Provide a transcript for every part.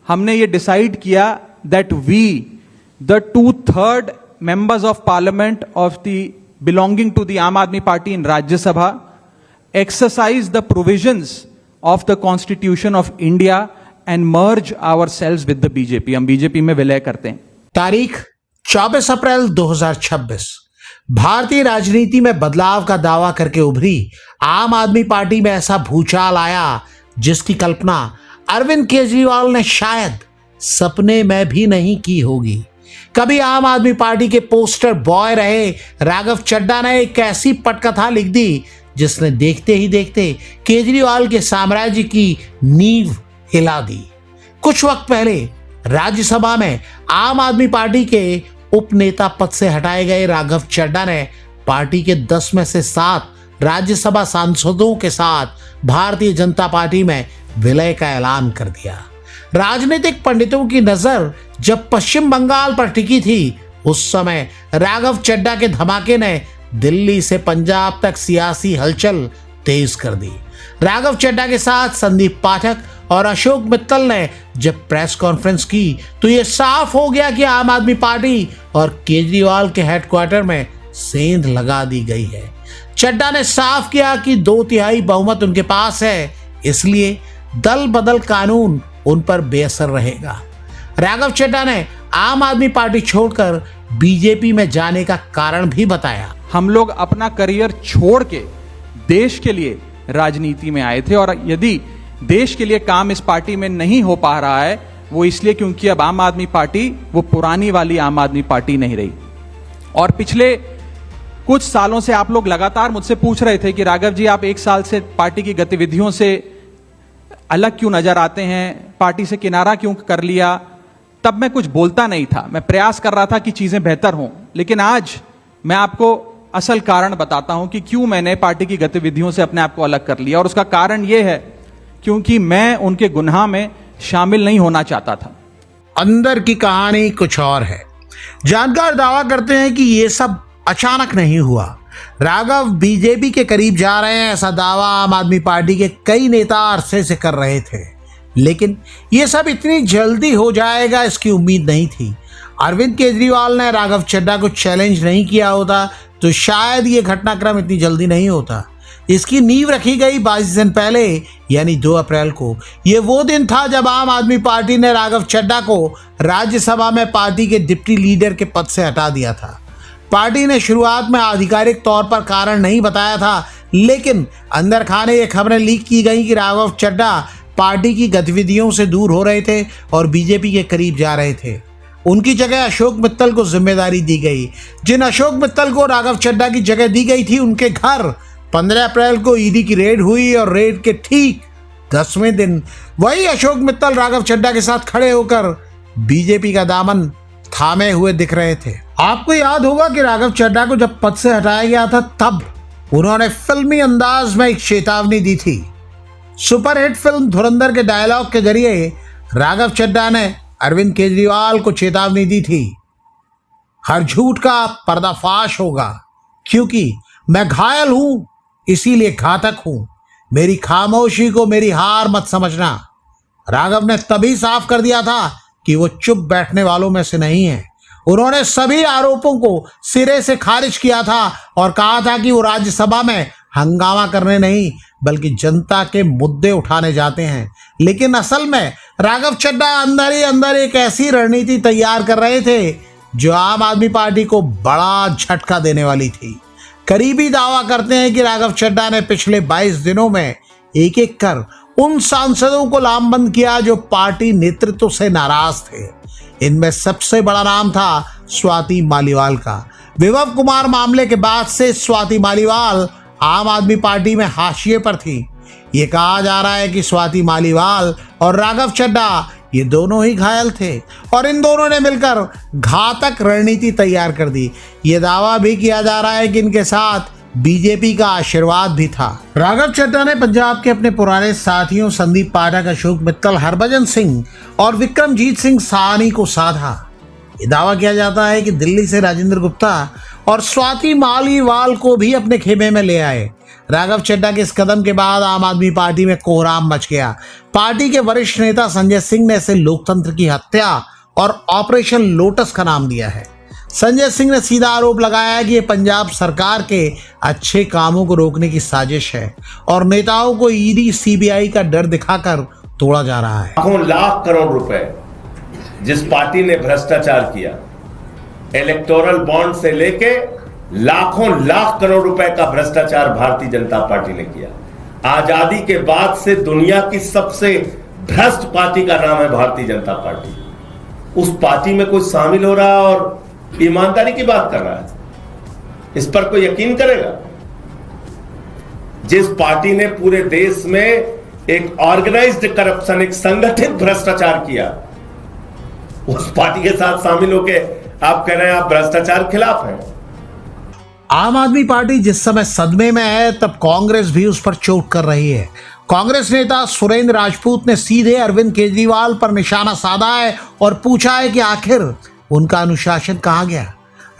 हमने ये डिसाइड किया that we the 2/3 members of parliament of the belonging to the Aam Aadmi Party in Rajya Sabha exercise the provisions of the Constitution of India and merge ourselves with the BJP. हम BJP में विलय करते हैं। तारीख 24 अप्रैल 2026। भारतीय राजनीति में बदलाव का दावा करके उभरी आम आदमी पार्टी में ऐसा भूचाल आया जिसकी कल्पना अरविंद केजरीवाल ने शायद सपने में भी नहीं की होगी। कभी आम आदमी पार्टी के पोस्टर बॉय रहे राघव चड्ढा ने एक ऐसी पटकथा लिख दी जिसने देखते ही देखते केजरीवाल के साम्राज्य की नींव हिला दी। कुछ वक्त पहले राज्यसभा में आम आदमी पार्टी के उपनेता पद से हटाए गए राघव चड्ढा ने पार्टी के 10 में से 7 राज्यसभा सांसदों के साथ भारतीय जनता पार्टी में विलय का ऐलान कर दिया। राजनीतिक पंडितों की नजर जब पश्चिम बंगाल पर टिकी थी उस समय राघव चड्ढा के धमाके ने दिल्ली से पंजाब तक सियासी हलचल तेज कर दी। राघव चड्ढा के साथ संदीप पाठक और अशोक मित्तल ने जब प्रेस कॉन्फ्रेंस की तो यह साफ हो गया कि आम आदमी पार्टी और केजरीवाल के हेडक्वार्टर में सेंध लगा दी गई है। चड्ढा ने साफ किया कि 2/3 बहुमत उनके पास है, इसलिए दल बदल कानून उन पर बेअसर रहेगा। राघव चड्ढा ने आम आदमी पार्टी छोड़कर बीजेपी में जाने का कारण भी बताया। हम लोग अपना करियर छोड़ के देश के लिए राजनीति में आए थे और यदि देश के लिए काम इस पार्टी में नहीं हो पा रहा है वो इसलिए क्योंकि अब आम आदमी पार्टी वो पुरानी वाली आम आदमी पार्टी नहीं रही। और पिछले कुछ सालों से आप लोग लगातार मुझसे पूछ रहे थे कि राघव जी आप 1 साल से पार्टी की गतिविधियों से अलग क्यों नजर आते हैं, पार्टी से किनारा क्यों कर लिया। तब मैं कुछ बोलता नहीं था, मैं प्रयास कर रहा था कि चीजें बेहतर हों, लेकिन आज मैं आपको असल कारण बताता हूं कि क्यों मैंने पार्टी की गतिविधियों से अपने आप को अलग कर लिया। और उसका कारण यह है क्योंकि मैं उनके गुनाह में शामिल नहीं होना चाहता था। अंदर की कहानी कुछ और है। जानकार दावा करते हैं कि यह सब अचानक नहीं हुआ। राघव बीजेपी के करीब जा रहे हैं ऐसा दावा आम आदमी पार्टी के कई नेता अरसे से कर रहे थे, लेकिन यह सब इतनी जल्दी हो जाएगा इसकी उम्मीद नहीं थी। अरविंद केजरीवाल ने राघव चड्ढा को चैलेंज नहीं किया होता तो शायद ये घटनाक्रम इतनी जल्दी नहीं होता। इसकी नींव रखी गई 22 दिन पहले यानी 2 अप्रैल को। यह वो दिन था जब आम आदमी पार्टी ने राघव चड्ढा को राज्यसभा में पार्टी के डिप्टी लीडर के पद से हटा दिया था। पार्टी ने शुरुआत में आधिकारिक तौर पर कारण नहीं बताया था, लेकिन अंदर खाने ये खबरें लीक की गई कि राघव चड्ढा पार्टी की गतिविधियों से दूर हो रहे थे और बीजेपी के करीब जा रहे थे। उनकी जगह अशोक मित्तल को जिम्मेदारी दी गई। जिन अशोक मित्तल को राघव चड्ढा की जगह दी गई थी उनके घर 15 अप्रैल को ईडी की रेड हुई और रेड के ठीक 10वें दिन वही अशोक मित्तल राघव चड्ढा के साथ खड़े होकर बीजेपी का दामन थामे हुए दिख रहे थे। आपको याद होगा कि राघव चड्ढा को जब पद से हटाया गया था तब उन्होंने फिल्मी अंदाज में एक चेतावनी दी थी। सुपरहिट फिल्म धुरंधर के डायलॉग के जरिए राघव चड्ढा ने अरविंद केजरीवाल को चेतावनी दी थी, हर झूठ का पर्दाफाश होगा, क्योंकि मैं घायल हूं इसीलिए घातक हूं, मेरी खामोशी को मेरी हार मत समझना। राघव ने तभी साफ कर दिया था कि वो चुप बैठने वालों में से नहीं है। उन्होंने सभी आरोपों को सिरे से खारिज किया था और कहा था कि वो राज्यसभा में हंगामा करने नहीं बल्कि जनता के मुद्दे उठाने जाते हैं। लेकिन असल में राघव चड्ढा अंदर ही अंदर एक ऐसी रणनीति तैयार कर रहे थे जो आम आदमी पार्टी को बड़ा झटका देने वाली थी। करीबी दावा करते हैं कि राघव चड्ढा ने पिछले 22 दिनों में एक एक कर उन सांसदों को लामबंद किया जो पार्टी नेतृत्व से नाराज थे। इनमें सबसे बड़ा नाम था स्वाति मालीवाल का। विभव कुमार मामले के बाद से स्वाति मालीवाल आम आदमी पार्टी में हाशिए पर थी। ये कहा जा रहा है कि स्वाति मालीवाल और राघव चड्ढा ये दोनों ही घायल थे और इन दोनों ने मिलकर घातक रणनीति तैयार कर दी। ये दावा भी किया जा रहा है कि इनके साथ बीजेपी का आशीर्वाद भी था। राघव चड्ढा ने पंजाब के अपने पुराने साथियों संदीप पाठक, अशोक मित्तल, हरभजन सिंह और विक्रमजीत सिंह साहनी को साधा। ये दावा किया जाता है कि दिल्ली से राजेंद्र गुप्ता और स्वाति मालीवाल को भी अपने खेमे में ले आए। राघव चड्ढा के इस कदम के बाद आम आदमी पार्टी में कोहराम मच गया। पार्टी के वरिष्ठ नेता संजय सिंह ने इसे लोकतंत्र की हत्या और ऑपरेशन लोटस का नाम दिया है। संजय सिंह ने सीधा आरोप लगाया है कि ये पंजाब सरकार के अच्छे कामों को रोकने की साजिश है और नेताओं को ईडी सीबीआई का डर दिखाकर तोड़ा जा रहा है। लाखों लाख करोड़ रुपए जिस पार्टी ने भ्रष्टाचार किया, इलेक्टोरल बॉन्ड से लेके लाखों लाख करोड़ रुपए का भ्रष्टाचार भारतीय जनता पार्टी ने किया। आजादी के बाद से दुनिया की सबसे भ्रष्ट पार्टी का नाम है भारतीय जनता पार्टी। उस पार्टी में कोई शामिल हो रहा है और ईमानदारी की बात कर रहा है, इस पर कोई यकीन करेगा? जिस पार्टी ने पूरे देश में एक ऑर्गेनाइज्ड करप्शन, एक संगठित भ्रष्टाचार किया, उस पार्टी के साथ शामिल होके आप कह रहे हैं आप भ्रष्टाचार खिलाफ हैं। आम आदमी पार्टी जिस समय सदमे में है, तब कांग्रेस भी उस पर चोट कर रही है। कांग्रेस नेता सुरेंद्र राजपूत ने सीधे अरविंद केजरीवाल पर निशाना साधा है और पूछा है कि आखिर उनका अनुशासन कहां गया।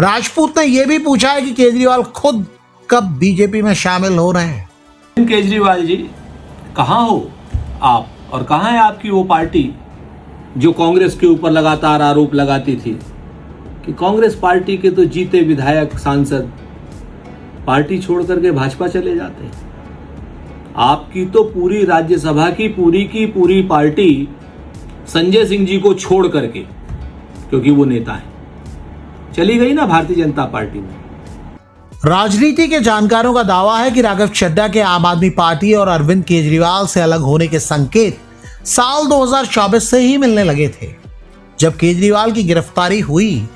राजपूत ने यह भी पूछा है कि केजरीवाल खुद कब बीजेपी में शामिल हो रहे हैं। केजरीवाल जी, कहां हो आप और कहां है आपकी वो पार्टी जो कांग्रेस के ऊपर लगातार आरोप लगाती थी कि कांग्रेस पार्टी के तो जीते विधायक सांसद पार्टी छोड़ करके भाजपा चले जाते हैं। आपकी तो पूरी राज्यसभा की पूरी पार्टी संजय सिंह जी को छोड़ करके, क्योंकि वो नेता है, चली गई ना भारतीय जनता पार्टी में। राजनीति के जानकारों का दावा है कि राघव चड्ढा के आम आदमी पार्टी और अरविंद केजरीवाल से अलग होने के संकेत साल 2024 से ही मिलने लगे थे। जब केजरीवाल की गिरफ्तारी हुई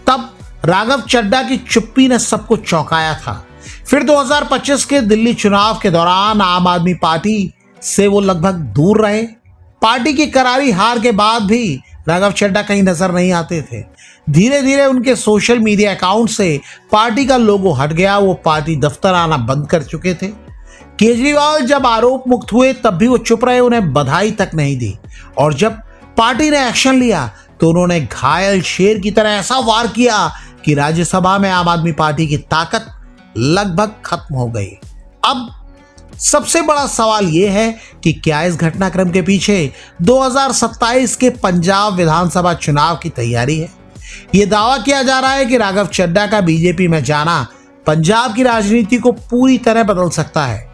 तब राघव चड्ढा की चुप्पी ने सबको चौंकाया था। फिर 2025 के दिल्ली चुनाव के दौरान आम आदमी पार्टी से वो लगभग दूर रहे। पार्टी की करारी हार के बाद भी राघव चड्ढा कहीं नजर नहीं आते थे। धीरे धीरे उनके सोशल मीडिया अकाउंट से पार्टी का लोगो हट गया। वो पार्टी दफ्तर आना बंद कर चुके थे। केजरीवाल जब आरोप मुक्त हुए तब भी वो चुप रहे, उन्हें बधाई तक नहीं दी। और जब पार्टी ने एक्शन लिया तो उन्होंने घायल शेर की तरह ऐसा वार किया कि राज्यसभा में आम आदमी पार्टी की ताकत लगभग खत्म हो गई। अब सबसे बड़ा सवाल यह है कि क्या इस घटनाक्रम के पीछे 2027 के पंजाब विधानसभा चुनाव की तैयारी है। यह दावा किया जा रहा है कि राघव चड्ढा का बीजेपी में जाना पंजाब की राजनीति को पूरी तरह बदल सकता है।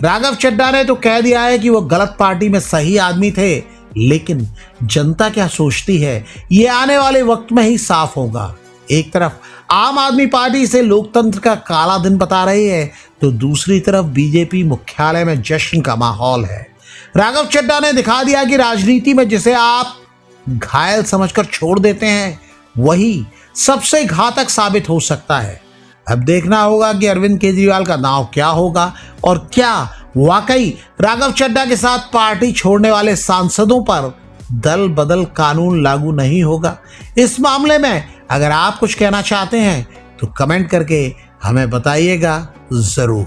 राघव चड्ढा ने तो कह दिया है कि वो गलत पार्टी में सही आदमी थे, लेकिन जनता क्या सोचती है ये आने वाले वक्त में ही साफ होगा। एक तरफ आम आदमी पार्टी इसे लोकतंत्र का काला दिन बता रही है, तो दूसरी तरफ बीजेपी मुख्यालय में जश्न का माहौल है। राघव चड्ढा ने दिखा दिया कि राजनीति में जिसे आप घायल समझकर छोड़ देते हैं वही सबसे घातक साबित हो सकता है। अब देखना होगा कि अरविंद केजरीवाल का दांव क्या होगा और क्या वाकई राघव चड्ढा के साथ पार्टी छोड़ने वाले सांसदों पर दल बदल कानून लागू नहीं होगा। इस मामले में अगर आप कुछ कहना चाहते हैं तो कमेंट करके हमें बताइएगा जरूर।